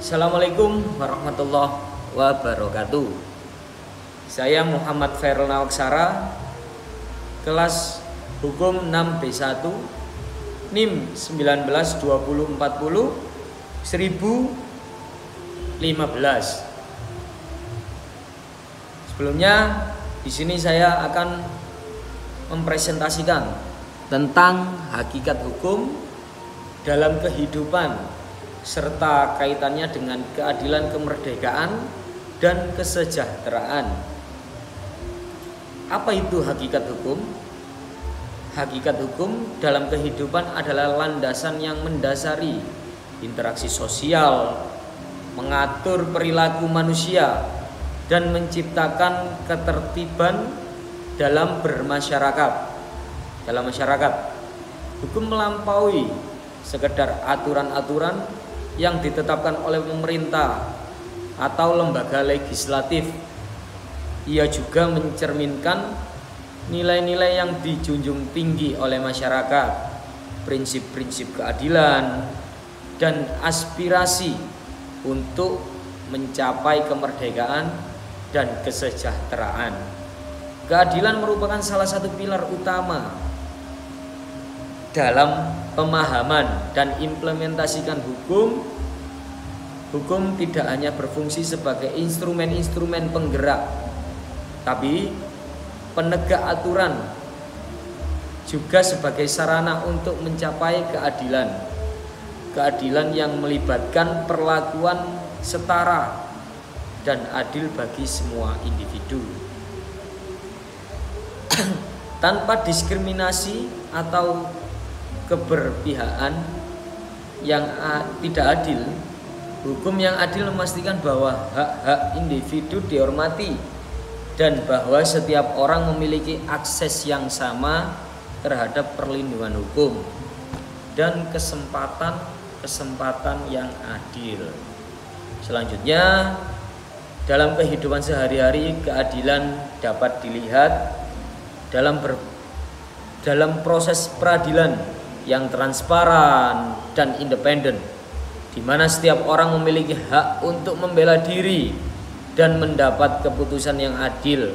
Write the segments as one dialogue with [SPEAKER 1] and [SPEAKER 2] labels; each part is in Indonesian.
[SPEAKER 1] Assalamualaikum warahmatullahi wabarakatuh. Saya Muhammad Fairul Nawaksara, kelas Hukum 6B1, NIM 192040 1015. Sebelumnya di sini saya akan mempresentasikan tentang hakikat hukum dalam kehidupan serta kaitannya dengan keadilan, kemerdekaan, dan kesejahteraan. Apa itu hakikat hukum? Hakikat hukum dalam kehidupan adalah landasan yang mendasari interaksi sosial, mengatur perilaku manusia, dan menciptakan ketertiban dalam bermasyarakat. Dalam masyarakat, hukum melampaui sekedar aturan-aturan yang ditetapkan oleh pemerintah atau lembaga legislatif. Ia juga mencerminkan nilai-nilai yang dijunjung tinggi oleh masyarakat, prinsip-prinsip keadilan, dan aspirasi untuk mencapai kemerdekaan dan kesejahteraan. Keadilan merupakan salah satu pilar utama dalam pemahaman dan implementasikan hukum. Hukum tidak hanya berfungsi sebagai instrumen-instrumen penggerak, tapi penegak aturan juga sebagai sarana untuk mencapai keadilan. Keadilan yang melibatkan perlakuan setara dan adil bagi semua individu tanpa diskriminasi atau keberpihakan yang tidak adil. Hukum yang adil memastikan bahwa hak-hak individu dihormati dan bahwa setiap orang memiliki akses yang sama terhadap perlindungan hukum dan kesempatan yang adil. Selanjutnya, dalam kehidupan sehari-hari, keadilan dapat dilihat dalam proses peradilan yang transparan dan independen, di mana setiap orang memiliki hak untuk membela diri dan mendapat keputusan yang adil.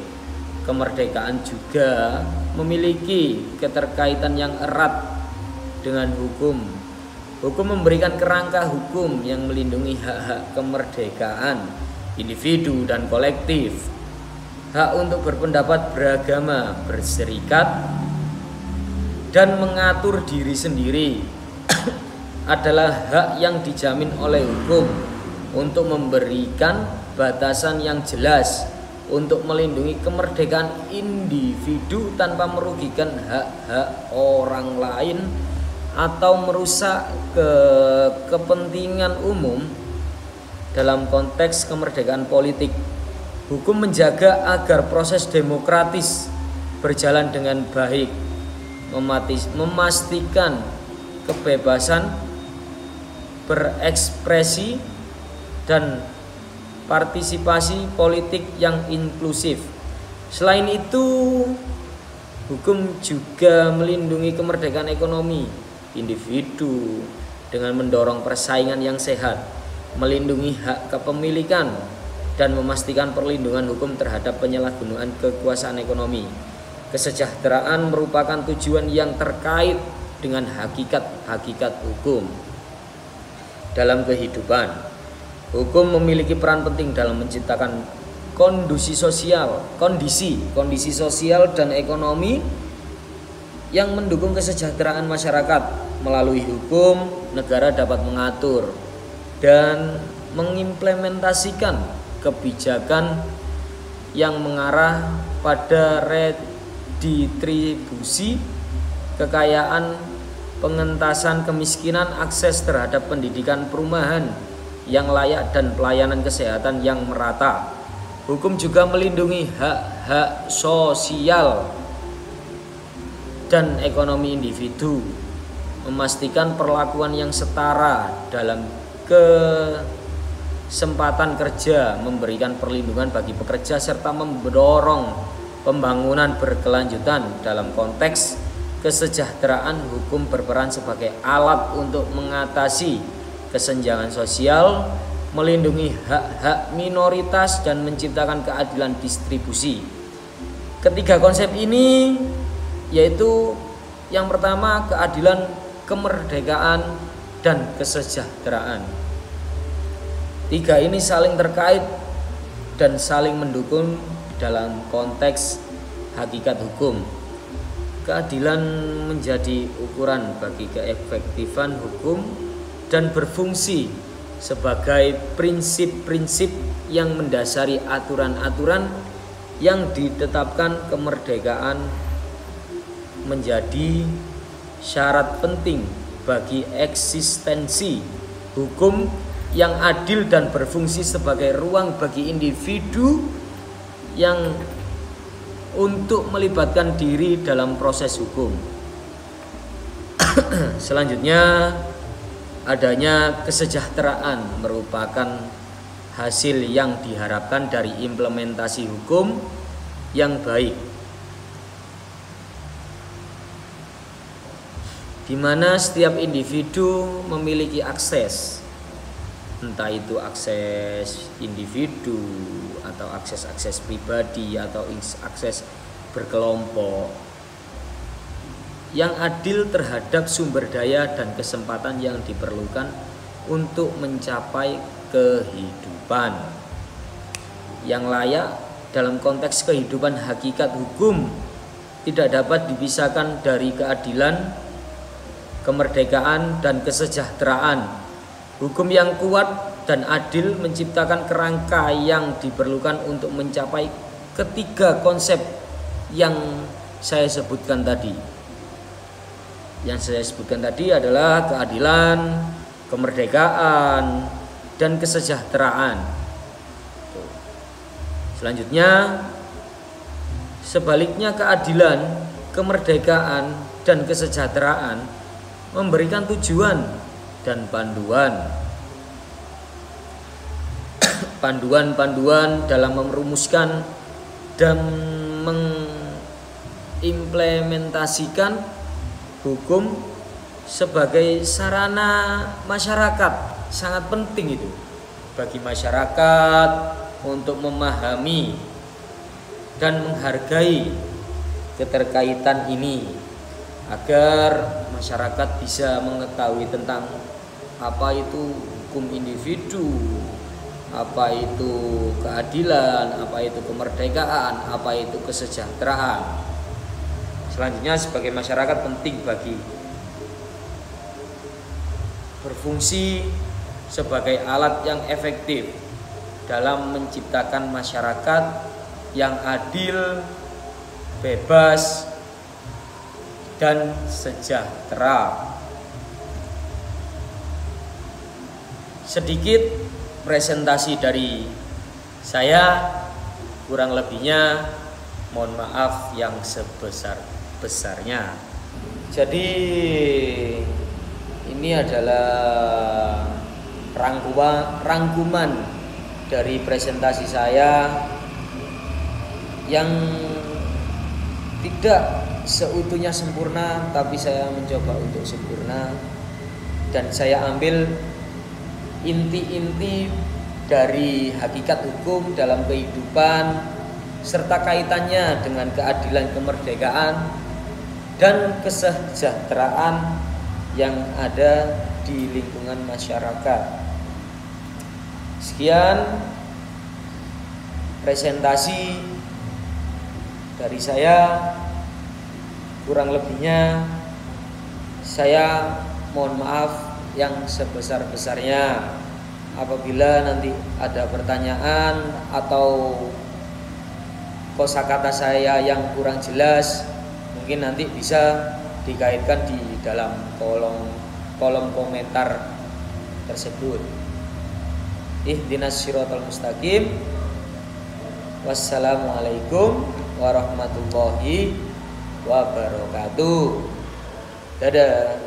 [SPEAKER 1] Kemerdekaan juga memiliki keterkaitan yang erat dengan hukum. Hukum memberikan kerangka hukum yang melindungi hak-hak kemerdekaan individu dan kolektif. Hak untuk berpendapat, beragama, berserikat, dan mengatur diri sendiri adalah hak yang dijamin oleh hukum untuk memberikan batasan yang jelas untuk melindungi kemerdekaan individu tanpa merugikan hak-hak orang lain atau merusak kepentingan umum. Dalam konteks kemerdekaan politik, hukum menjaga agar proses demokratis berjalan dengan baik, memastikan kebebasan berekspresi dan partisipasi politik yang inklusif. Selain itu, hukum juga melindungi kemerdekaan ekonomi individu dengan mendorong persaingan yang sehat, melindungi hak kepemilikan, dan memastikan perlindungan hukum terhadap penyalahgunaan kekuasaan ekonomi. Kesejahteraan merupakan tujuan yang terkait dengan hakikat hukum dalam kehidupan. Hukum memiliki peran penting dalam menciptakan kondisi sosial dan ekonomi yang mendukung kesejahteraan masyarakat. Melalui hukum, negara dapat mengatur dan mengimplementasikan kebijakan yang mengarah pada redistribusi kekayaan, pengentasan kemiskinan, akses terhadap pendidikan, perumahan yang layak, dan pelayanan kesehatan yang merata. Hukum juga melindungi hak-hak sosial dan ekonomi individu, memastikan perlakuan yang setara dalam kesempatan kerja, memberikan perlindungan bagi pekerja, serta mendorong pembangunan berkelanjutan. Dalam konteks kesejahteraan, hukum berperan sebagai alat untuk mengatasi kesenjangan sosial melindungi hak-hak minoritas dan menciptakan keadilan distribusi. Ketiga konsep ini yaitu yang pertama keadilan, kemerdekaan, dan kesejahteraan. Tiga ini saling terkait dan saling mendukung dalam konteks hakikat hukum. Keadilan menjadi ukuran bagi keefektifan hukum dan berfungsi sebagai prinsip-prinsip yang mendasari aturan-aturan yang ditetapkan. Kemerdekaan menjadi syarat penting bagi eksistensi hukum yang adil dan berfungsi sebagai ruang bagi individu yang untuk melibatkan diri dalam proses hukum. Selanjutnya, adanya kesejahteraan merupakan hasil yang diharapkan dari implementasi hukum yang baik, di mana setiap individu memiliki akses, entah itu akses individu atau akses pribadi atau akses berkelompok, yang adil terhadap sumber daya dan kesempatan yang diperlukan untuk mencapai kehidupan yang layak. Dalam konteks kehidupan, hakikat hukum tidak dapat dipisahkan dari keadilan, kemerdekaan, dan kesejahteraan. Hukum yang kuat dan adil menciptakan kerangka yang diperlukan untuk mencapai ketiga konsep yang saya sebutkan tadi. Yang saya sebutkan tadi adalah keadilan, kemerdekaan, dan kesejahteraan. Selanjutnya, sebaliknya keadilan, kemerdekaan, dan kesejahteraan memberikan tujuan dan panduan dalam merumuskan dan mengimplementasikan hukum sebagai sarana masyarakat. Sangat penting itu bagi masyarakat untuk memahami dan menghargai keterkaitan ini, agar masyarakat bisa mengetahui tentang apa itu hukum individu, apa itu keadilan, apa itu kemerdekaan, apa itu kesejahteraan. Selanjutnya, sebagai masyarakat penting bagi berfungsi sebagai alat yang efektif dalam menciptakan masyarakat yang adil, bebas, dan sejahtera. Sedikit presentasi dari saya, kurang lebihnya mohon maaf yang sebesar-besarnya. Jadi ini adalah rangkuman dari presentasi saya yang tidak seutuhnya sempurna, tapi saya mencoba untuk sempurna, dan saya ambil inti-inti dari hakikat hukum dalam kehidupan serta kaitannya dengan keadilan, kemerdekaan, dan kesejahteraan yang ada di lingkungan masyarakat. Sekian presentasi dari saya. Kurang lebihnya saya mohon maaf yang sebesar-besarnya. Apabila nanti ada pertanyaan atau kosakata saya yang kurang jelas, mungkin nanti bisa dikaitkan di dalam kolom komentar tersebut. Ihdinas siratal mustaqim. Wassalamualaikum warahmatullahi wabarakatuh. Dadah.